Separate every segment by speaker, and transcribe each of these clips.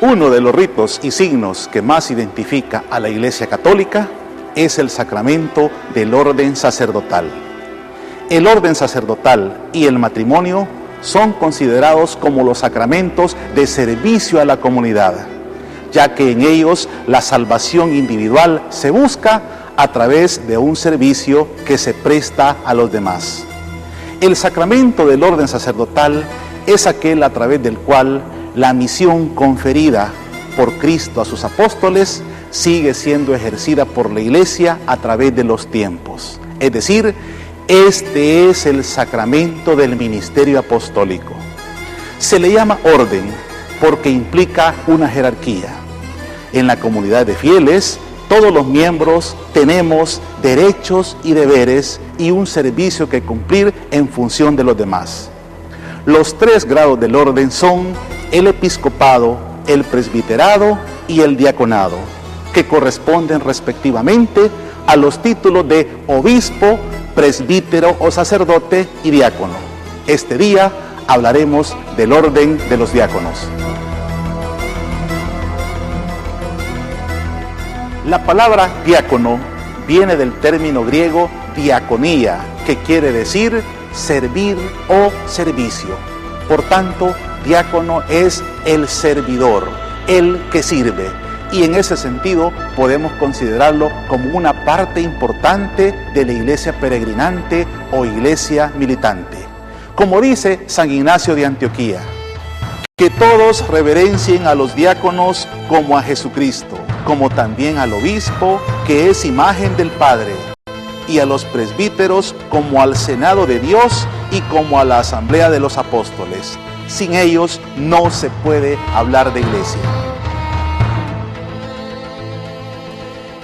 Speaker 1: Uno de los ritos y signos que más identifica a la Iglesia Católica es el sacramento del orden sacerdotal. El orden sacerdotal y el matrimonio son considerados como los sacramentos de servicio a la comunidad, ya que en ellos la salvación individual se busca a través de un servicio que se presta a los demás. El sacramento del orden sacerdotal es aquel a través del cual la misión conferida por Cristo a sus apóstoles sigue siendo ejercida por la Iglesia a través de los tiempos. Es decir, este es el sacramento del ministerio apostólico. Se le llama orden porque implica una jerarquía. En la comunidad de fieles, todos los miembros tenemos derechos y deberes y un servicio que cumplir en función de los demás. Los 3 grados del orden son el episcopado, el presbiterado y el diaconado, que corresponden respectivamente a los títulos de obispo, presbítero o sacerdote y diácono. Este día hablaremos del orden de los diáconos. La palabra diácono viene del término griego diaconía, que quiere decir servir o servicio. Por tanto, diácono es el servidor, el que sirve. Y en ese sentido podemos considerarlo como una parte importante de la iglesia peregrinante o iglesia militante. Como dice San Ignacio de Antioquía, que todos reverencien a los diáconos como a Jesucristo, como también al obispo, que es imagen del Padre, y a los presbíteros como al Senado de Dios y como a la Asamblea de los Apóstoles. Sin ellos no se puede hablar de iglesia.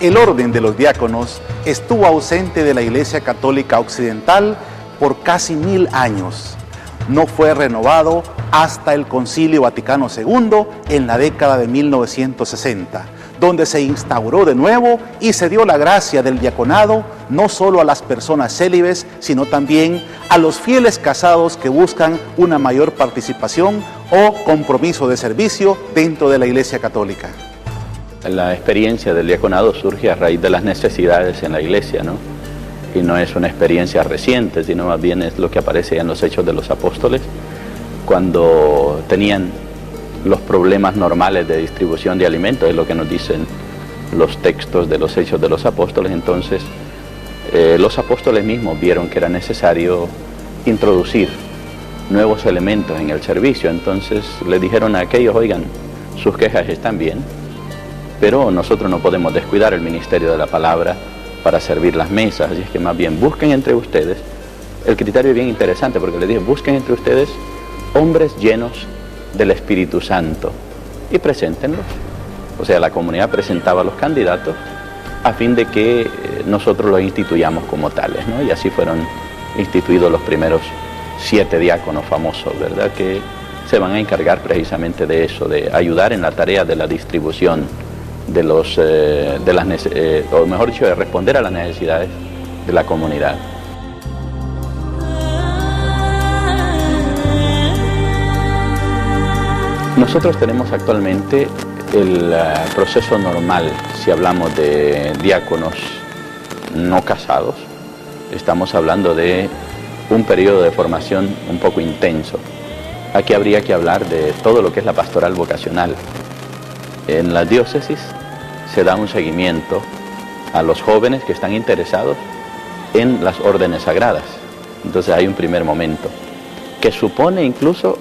Speaker 1: El orden de los diáconos estuvo ausente de la Iglesia Católica Occidental por casi 1000 años. No fue renovado hasta el Concilio Vaticano II en la década de 1960, donde se instauró de nuevo y se dio la gracia del diaconado no solo a las personas célibes, sino también a los fieles casados que buscan una mayor participación o compromiso de servicio dentro de la Iglesia Católica.
Speaker 2: La experiencia del diaconado surge a raíz de las necesidades en la iglesia, ¿no? Y no es una experiencia reciente, sino más bien es lo que aparece en los Hechos de los Apóstoles, cuando tenían los problemas normales de distribución de alimentos, es lo que nos dicen los textos de los Hechos de los Apóstoles. Entonces, los apóstoles mismos vieron que era necesario introducir nuevos elementos en el servicio. Entonces le dijeron a aquellos: oigan, sus quejas están bien, pero nosotros no podemos descuidar el ministerio de la palabra para servir las mesas, así es que más bien busquen entre ustedes. El criterio es bien interesante porque les dije: busquen entre ustedes hombres llenos del Espíritu Santo y preséntenlos. O sea, la comunidad presentaba a los candidatos a fin de que nosotros los instituyamos como tales, ¿no? Y así fueron instituidos los primeros 7 diáconos famosos, ¿verdad? Que se van a encargar precisamente de eso, de ayudar en la tarea de la distribución de o mejor dicho, de responder a las necesidades de la comunidad. Nosotros tenemos actualmente el proceso normal, si hablamos de diáconos no casados, estamos hablando de un periodo de formación un poco intenso. Aquí habría que hablar de todo lo que es la pastoral vocacional. En la diócesis se da un seguimiento a los jóvenes que están interesados en las órdenes sagradas. Entonces hay un primer momento, que supone incluso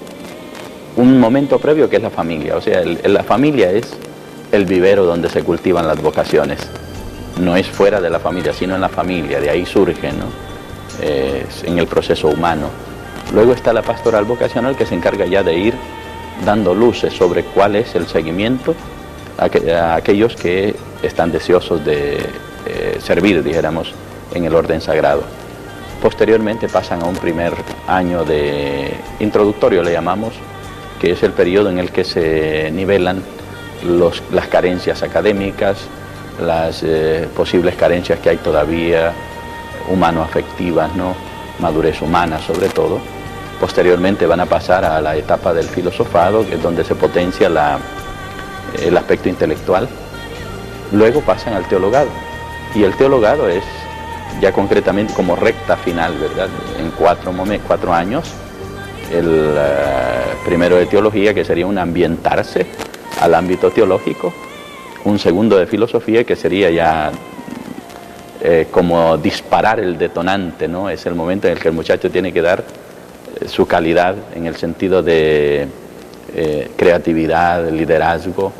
Speaker 2: un momento previo, que es la familia. O sea, la familia es el vivero donde se cultivan las vocaciones. No es fuera de la familia, sino en la familia, de ahí surgen, ¿no? En el proceso humano. Luego está la pastoral vocacional, que se encarga ya de ir dando luces sobre cuál es el seguimiento a aquellos que están deseosos de servir, dijéramos, en el orden sagrado. Posteriormente pasan a un primer año de introductorio, le llamamos, que es el periodo en el que se nivelan las carencias académicas, las posibles carencias que hay todavía humano-afectivas, ¿no? Madurez humana sobre todo. Posteriormente van a pasar a la etapa del filosofado, que es donde se potencia la el aspecto intelectual, luego pasan al teologado. Y el teologado es ya concretamente como recta final, ¿verdad? En 4 años, el primero de teología, que sería un ambientarse al ámbito teológico, un segundo de filosofía, que sería ya como disparar el detonante, ¿no? Es el momento en el que el muchacho tiene que dar su calidad en el sentido de creatividad, liderazgo,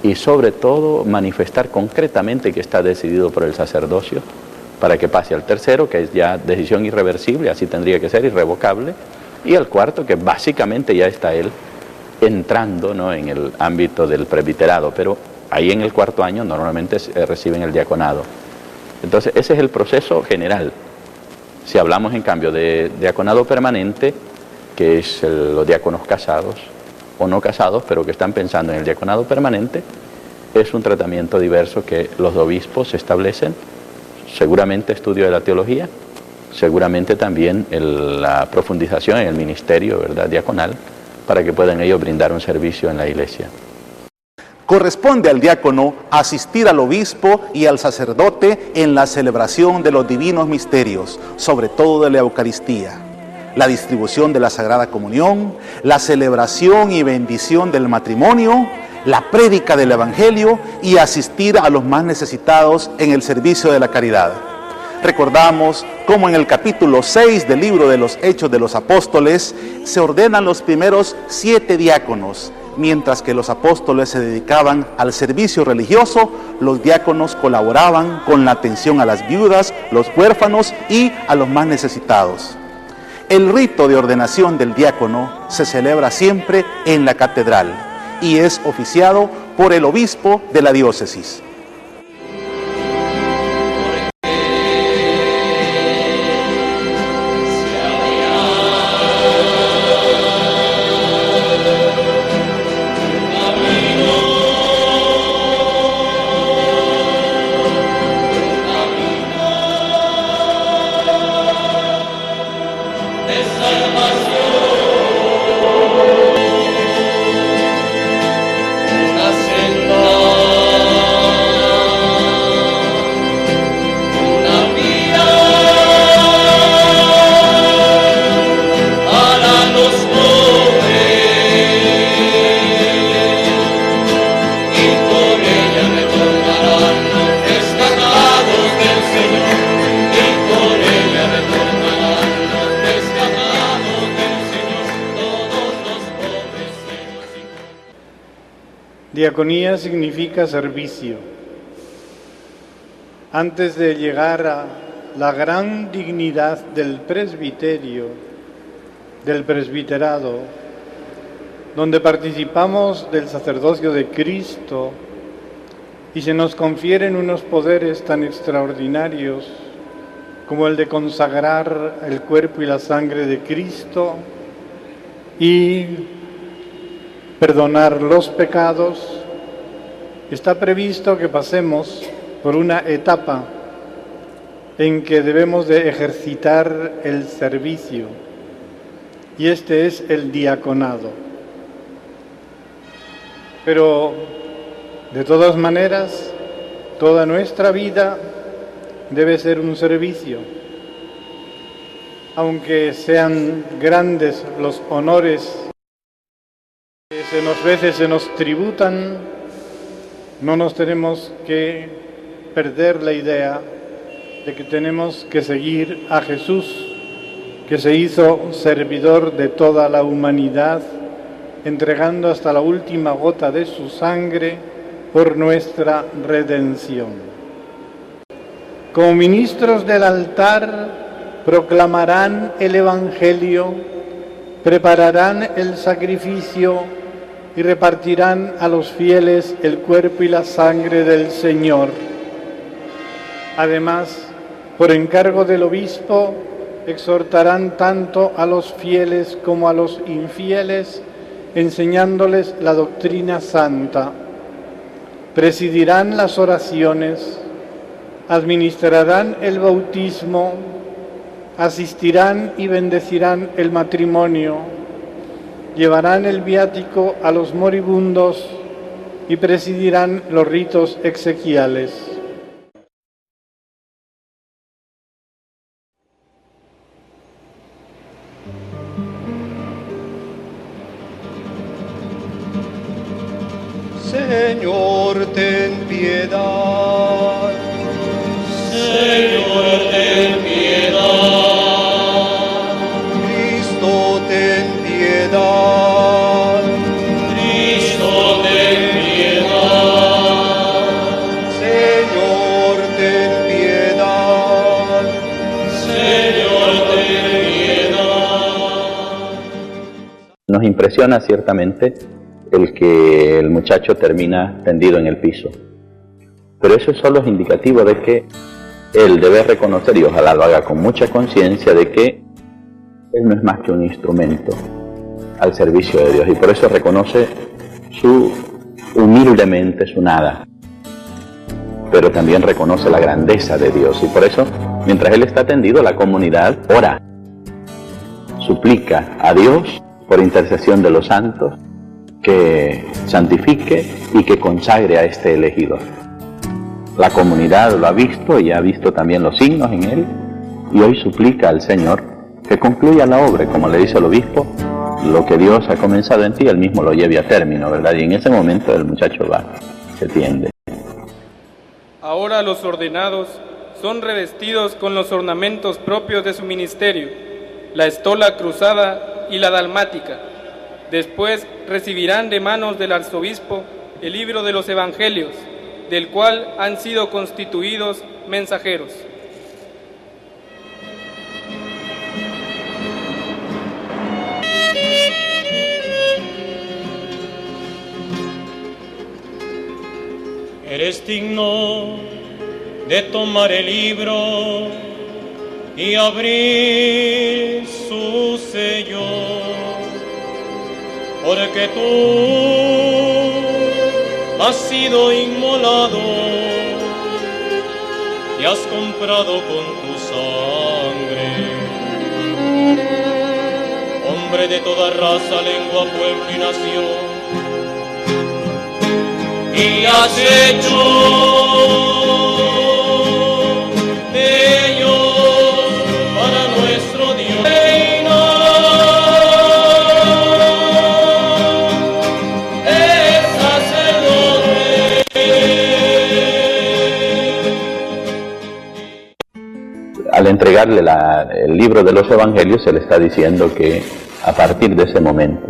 Speaker 2: y sobre todo manifestar concretamente que está decidido por el sacerdocio, para que pase al tercero, que es ya decisión irreversible, así tendría que ser, irrevocable, y al cuarto, que básicamente ya está él entrando, ¿no?, en el ámbito del presbiterado, pero ahí en el 4.º año normalmente reciben el diaconado. Entonces ese es el proceso general. Si hablamos en cambio de diaconado permanente, que es los diáconos casados o no casados, pero que están pensando en el diaconado permanente, es un tratamiento diverso que los obispos establecen, seguramente estudio de la teología, seguramente también la profundización en el ministerio, ¿verdad?, diaconal, para que puedan ellos brindar un servicio en la iglesia.
Speaker 1: Corresponde al diácono asistir al obispo y al sacerdote en la celebración de los divinos misterios, sobre todo de la Eucaristía, la distribución de la Sagrada Comunión, la celebración y bendición del matrimonio, la prédica del Evangelio y asistir a los más necesitados en el servicio de la caridad. Recordamos cómo en el capítulo 6 del libro de los Hechos de los Apóstoles se ordenan los primeros 7 diáconos. Mientras que los apóstoles se dedicaban al servicio religioso, los diáconos colaboraban con la atención a las viudas, los huérfanos y a los más necesitados. El rito de ordenación del diácono se celebra siempre en la catedral y es oficiado por el obispo de la diócesis.
Speaker 3: Diaconía significa servicio. Antes de llegar a la gran dignidad del presbiterio, del presbiterado, donde participamos del sacerdocio de Cristo y se nos confieren unos poderes tan extraordinarios como el de consagrar el cuerpo y la sangre de Cristo y perdonar los pecados, está previsto que pasemos por una etapa en que debemos de ejercitar el servicio, y este es el diaconado. Pero, de todas maneras, toda nuestra vida debe ser un servicio. Aunque sean grandes los honores que veces se nos tributan, no nos tenemos que perder la idea de que tenemos que seguir a Jesús, que se hizo servidor de toda la humanidad, entregando hasta la última gota de su sangre por nuestra redención. Como ministros del altar, proclamarán el Evangelio, prepararán el sacrificio y repartirán a los fieles el cuerpo y la sangre del Señor. Además, por encargo del obispo, exhortarán tanto a los fieles como a los infieles, enseñándoles la doctrina santa. Presidirán las oraciones, administrarán el bautismo, asistirán y bendecirán el matrimonio, llevarán el viático a los moribundos y presidirán los ritos exequiales.
Speaker 4: Señor, ten piedad.
Speaker 5: Señor, ten piedad.
Speaker 4: Cristo, ten piedad.
Speaker 5: Cristo, ten piedad.
Speaker 4: Señor, ten piedad.
Speaker 5: Señor, ten piedad.
Speaker 2: Nos impresiona ciertamente el que el muchacho termina tendido en el piso. Pero eso solo es indicativo de que él debe reconocer, y ojalá lo haga con mucha conciencia, de que él no es más que un instrumento al servicio de Dios, y por eso reconoce humildemente su nada, pero también reconoce la grandeza de Dios, y por eso, mientras él está tendido, la comunidad ora, suplica a Dios por intercesión de los santos que santifique y que consagre a este elegido. La comunidad lo ha visto y ha visto también los signos en él, y hoy suplica al Señor que concluya la obra, como le dice el obispo, lo que Dios ha comenzado en ti, él mismo lo lleve a término, ¿verdad? Y en ese momento el muchacho va, se tiende.
Speaker 6: Ahora los ordenados son revestidos con los ornamentos propios de su ministerio, la estola cruzada y la dalmática. Después recibirán de manos del arzobispo el libro de los evangelios, del cual han sido constituidos mensajeros.
Speaker 5: Eres digno de tomar el libro y abrir su sello, porque tú has sido inmolado y has comprado con tu sangre hombre de toda raza, lengua, pueblo y nación, y has hecho de ellos para nuestro Dios reino.
Speaker 2: Al entregarle el libro de los evangelios, se le está diciendo que a partir de ese momento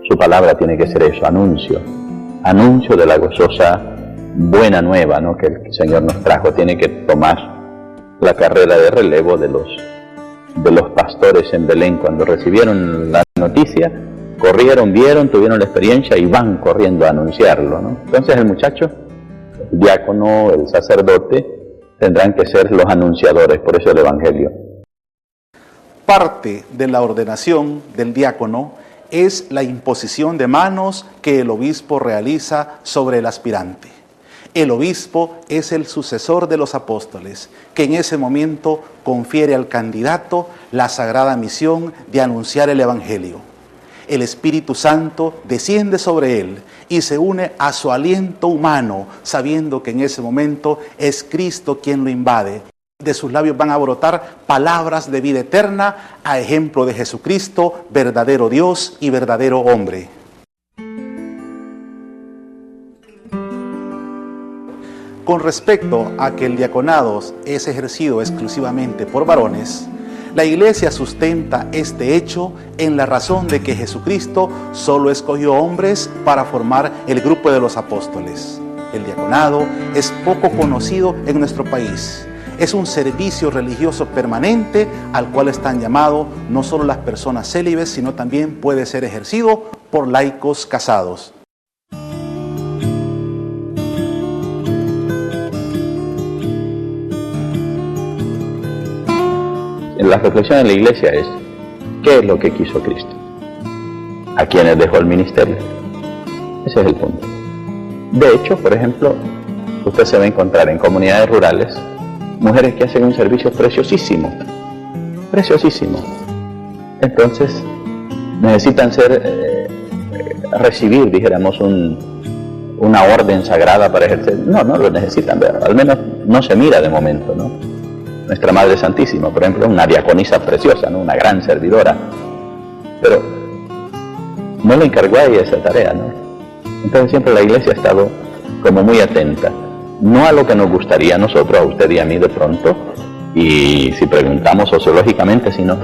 Speaker 2: su palabra tiene que ser eso, anuncio de la gozosa buena nueva, ¿no?, que el Señor nos trajo. Tiene que tomar la carrera de relevo de los pastores en Belén. Cuando recibieron la noticia, corrieron, vieron, tuvieron la experiencia y van corriendo a anunciarlo, ¿no? Entonces el muchacho, el diácono, el sacerdote, tendrán que ser los anunciadores, por eso el Evangelio.
Speaker 1: Parte de la ordenación del diácono es la imposición de manos que el obispo realiza sobre el aspirante. El obispo es el sucesor de los apóstoles, que en ese momento confiere al candidato la sagrada misión de anunciar el Evangelio. El Espíritu Santo desciende sobre él y se une a su aliento humano, sabiendo que en ese momento es Cristo quien lo invade. De sus labios van a brotar palabras de vida eterna, a ejemplo de Jesucristo, verdadero Dios y verdadero hombre. Con respecto a que el diaconado es ejercido exclusivamente por varones, la Iglesia sustenta este hecho en la razón de que Jesucristo solo escogió hombres para formar el grupo de los apóstoles. El diaconado es poco conocido en nuestro país. Es un servicio religioso permanente al cual están llamados no solo las personas célibes, sino también puede ser ejercido por laicos casados.
Speaker 2: La reflexión en la Iglesia es: ¿qué es lo que quiso Cristo? ¿A quiénes dejó el ministerio? Ese es el punto. De hecho, por ejemplo, usted se va a encontrar en comunidades rurales mujeres que hacen un servicio preciosísimo, preciosísimo. Entonces necesitan recibir, dijéramos, una orden sagrada para ejercer. No lo necesitan, ¿verdad? Al menos no se mira de momento, ¿no? Nuestra Madre Santísima, por ejemplo, una diaconisa preciosa, ¿no? Una gran servidora, pero no le encargó a ella esa tarea, ¿no? Entonces siempre la Iglesia ha estado como muy atenta, no a lo que nos gustaría a nosotros, a usted y a mí de pronto, y si preguntamos sociológicamente, sino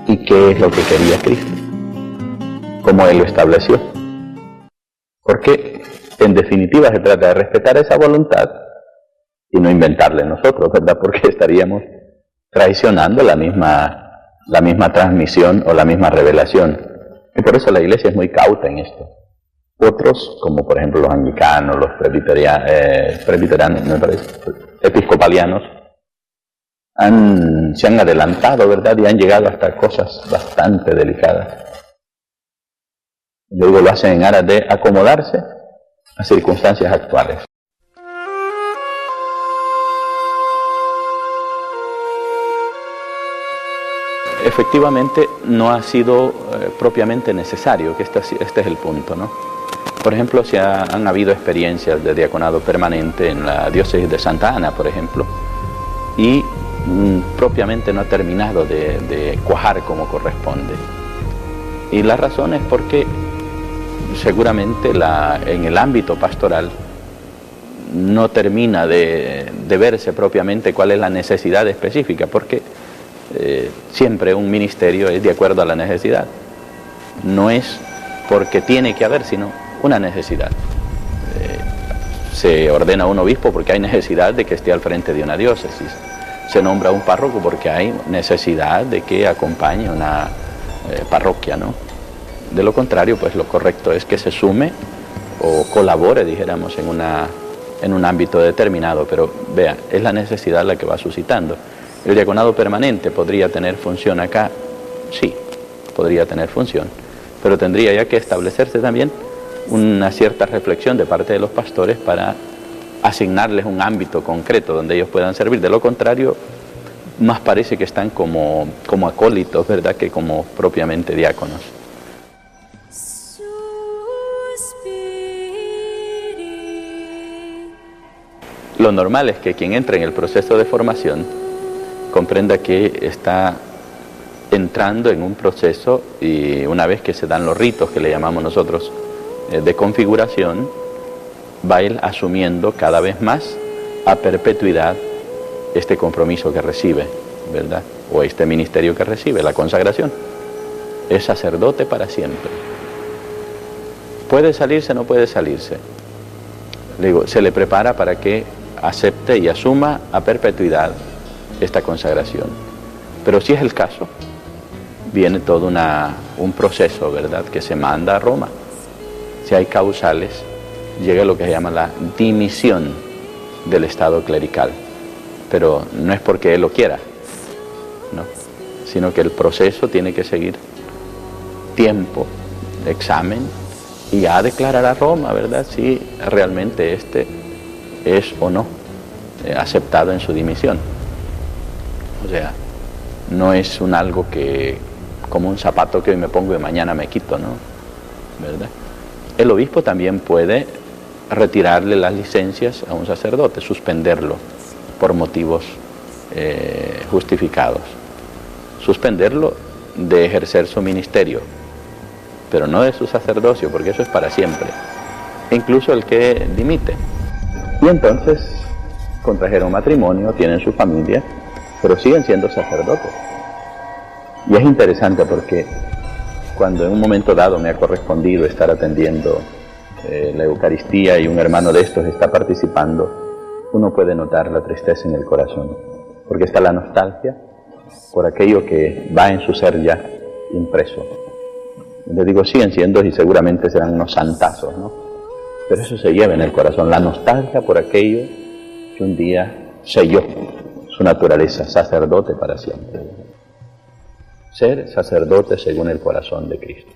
Speaker 2: ¿y qué es lo que quería Cristo? ¿Cómo Él lo estableció? Porque en definitiva se trata de respetar esa voluntad y no inventarle nosotros, ¿verdad? Porque estaríamos traicionando la misma transmisión o la misma revelación. Y por eso la Iglesia es muy cauta en esto. Otros, como por ejemplo los anglicanos, los presbiterianos, me parece, episcopalianos, se han adelantado, ¿verdad? Y han llegado hasta cosas bastante delicadas. Yo digo, lo hacen en aras de acomodarse a circunstancias actuales. Efectivamente, no ha sido propiamente necesario, que este es el punto, ¿no? Por ejemplo, han habido experiencias de diaconado permanente en la diócesis de Santa Ana, por ejemplo, y propiamente no ha terminado de cuajar como corresponde. Y la razón es porque seguramente en el ámbito pastoral no termina de verse propiamente cuál es la necesidad específica, porque siempre un ministerio es de acuerdo a la necesidad. No es porque tiene que haber, sino una necesidad. Se ordena un obispo porque hay necesidad de que esté al frente de una diócesis. Se nombra un párroco porque hay necesidad de que acompañe una parroquia, ¿no? De lo contrario, pues lo correcto es que se sume o colabore, dijéramos, en un ámbito determinado, pero vea, es la necesidad la que va suscitando. ¿El diaconado permanente podría tener función acá? Sí, podría tener función, pero tendría ya que establecerse también una cierta reflexión de parte de los pastores para asignarles un ámbito concreto donde ellos puedan servir. De lo contrario, más parece que están como acólitos, ¿verdad?, que como propiamente diáconos. Lo normal es que quien entre en el proceso de formación comprenda que está entrando en un proceso, y una vez que se dan los ritos que le llamamos nosotros de configuración, va él asumiendo cada vez más a perpetuidad este compromiso que recibe, ¿verdad? O este ministerio que recibe, la consagración. Es sacerdote para siempre. ¿Puede salirse? No puede salirse. Le digo, se le prepara para que acepte y asuma a perpetuidad esta consagración. Pero si es el caso, viene todo un proceso, ¿verdad?, que se manda a Roma. Si hay causales, llega lo que se llama la dimisión del estado clerical. Pero no es porque él lo quiera, ¿no?, sino que el proceso tiene que seguir tiempo, examen, y ya declarar a Roma, ¿verdad?, si realmente este es o no aceptado en su dimisión. O sea, no es algo que, como un zapato que hoy me pongo y mañana me quito, ¿no?, ¿verdad? El obispo también puede retirarle las licencias a un sacerdote, suspenderlo por motivos justificados. Suspenderlo de ejercer su ministerio, pero no de su sacerdocio, porque eso es para siempre. E incluso el que dimite. Y entonces contrajeron matrimonio, tienen su familia, pero siguen siendo sacerdotes. Y es interesante porque cuando en un momento dado me ha correspondido estar atendiendo la Eucaristía y un hermano de estos está participando, uno puede notar la tristeza en el corazón, porque está la nostalgia por aquello que va en su ser ya impreso. Les digo, siguen siendo y seguramente serán unos santazos, ¿no? Pero eso se lleva en el corazón, la nostalgia por aquello que un día selló su naturaleza, sacerdote para siempre. Ser sacerdote según el corazón de Cristo.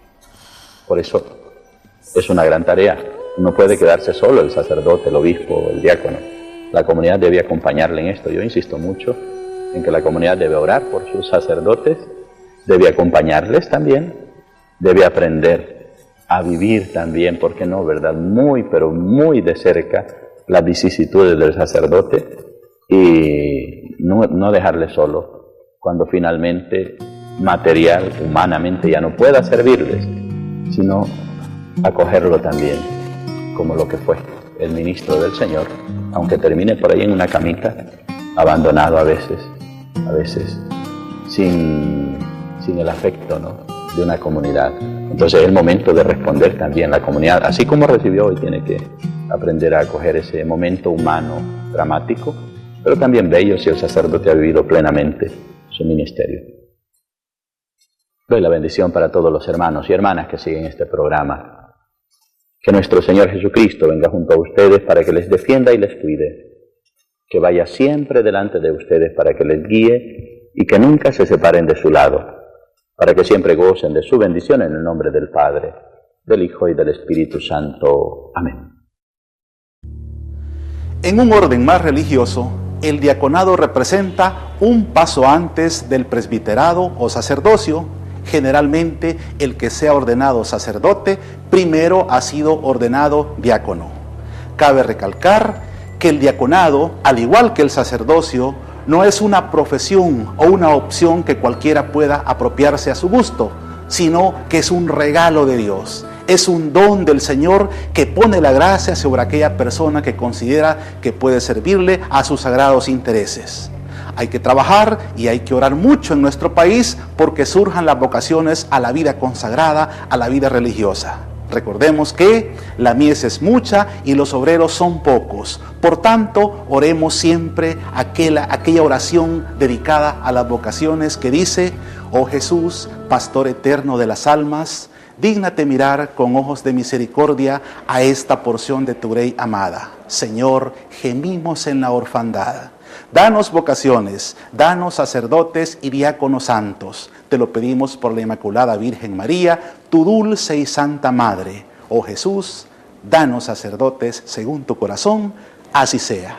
Speaker 2: Por eso es una gran tarea. No puede quedarse solo el sacerdote, el obispo o el diácono. La comunidad debe acompañarle en esto. Yo insisto mucho en que la comunidad debe orar por sus sacerdotes, debe acompañarles también, debe aprender a vivir también, ¿por qué no, verdad? Muy, pero muy de cerca las vicisitudes del sacerdote y no dejarle solo cuando finalmente material, humanamente ya no pueda servirles, sino acogerlo también como lo que fue el ministro del Señor, aunque termine por ahí en una camita, abandonado a veces sin el afecto, ¿no?, de una comunidad. Entonces es el momento de responder también la comunidad, así como recibió hoy, tiene que aprender a acoger ese momento humano, dramático, pero también bello si el sacerdote ha vivido plenamente su ministerio. Doy la bendición para todos los hermanos y hermanas que siguen este programa. Que nuestro Señor Jesucristo venga junto a ustedes para que les defienda y les cuide. Que vaya siempre delante de ustedes para que les guíe y que nunca se separen de su lado, para que siempre gocen de su bendición en el nombre del Padre, del Hijo y del Espíritu Santo. Amén.
Speaker 1: En un orden más religioso, el diaconado representa un paso antes del presbiterado o sacerdocio. Generalmente, el que sea ordenado sacerdote, primero ha sido ordenado diácono. Cabe recalcar que el diaconado, al igual que el sacerdocio, no es una profesión o una opción que cualquiera pueda apropiarse a su gusto, sino que es un regalo de Dios. Es un don del Señor que pone la gracia sobre aquella persona que considera que puede servirle a sus sagrados intereses. Hay que trabajar y hay que orar mucho en nuestro país porque surjan las vocaciones a la vida consagrada, a la vida religiosa. Recordemos que la mies es mucha y los obreros son pocos. Por tanto, oremos siempre aquella oración dedicada a las vocaciones que dice: oh Jesús, pastor eterno de las almas, dígnate mirar con ojos de misericordia a esta porción de tu grey amada. Señor, gemimos en la orfandad. Danos vocaciones, danos sacerdotes y diáconos santos. Te lo pedimos por la Inmaculada Virgen María, tu dulce y santa Madre. Oh Jesús, danos sacerdotes según tu corazón, así sea.